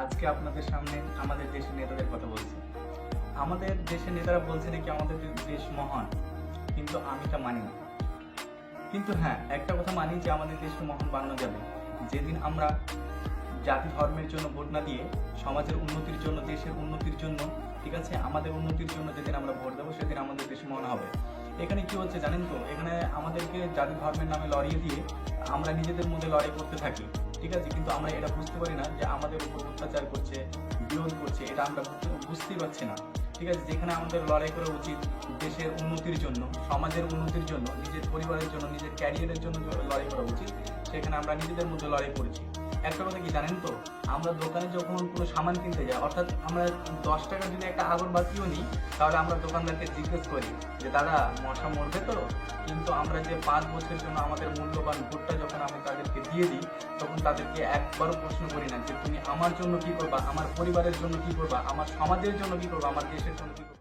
আজকে আপনাদের সামনে আমাদের দেশের নেতাদের কথা বলছি। আমাদের দেশের নেতারা বলছে নাকি আমাদের দেশ মহান, কিন্তু আমি তা মানি না। কিন্তু হ্যাঁ, একটা কথা মানি যে আমাদের দেশকে মহান বানানো যাবে যেদিন আমরা জাতি ধর্মের জন্য ভোট না দিয়ে সমাজের উন্নতির জন্য, দেশের উন্নতির জন্য, ঠিক আছে, আমাদের উন্নতির জন্য যেদিন আমরা ভোট দেবো সেদিন আমাদের দেশ মহান হবে। এখানে কি হচ্ছে জানেন তো, এখানে আমাদেরকে জাতি ধর্মের নামে লড়িয়ে দিয়ে আমরা নিজেদের মধ্যে লড়াই করতে থাকি, ঠিক আছে, কিন্তু আমরা এটা বুঝতে পারি না যে আমাদের উপর অত্যাচার করছে, বিরোধ করছে, এটা আমরা বুঝতেই পারছি না। ঠিক আছে, যেখানে আমাদের লড়াই করা উচিত দেশের উন্নতির জন্য, সমাজের উন্নতির জন্য, নিজের পরিবারের জন্য, নিজের ক্যারিয়ারের জন্য লড়াই করা উচিত, সেখানে আমরা নিজেদের মধ্যে লড়াই করছি। একটা কথা কি জানেন তো, আমরা দোকানে যখন কোনো সামান কিনতে যাই, অর্থাৎ আমরা 10 টাকার যদি একটা আগরবাতিও নিই, তাহলে আমরা দোকানদারকে জিজ্ঞেস করি যে দাদা মশা মরবে তো। কিন্তু আমরা যে 5 বছরের জন্য আমাদের মূল্যবান ভোটটা যখন আমি তাদেরকে দিয়ে দিই, তখন তাদেরকে একবারও প্রশ্ন করি না যে তুমি আমার জন্য কি করবা, আমার পরিবারের জন্য কি করবা, আমার সমাজের জন্য কি করবা, আমার দেশের জন্য কি করবা।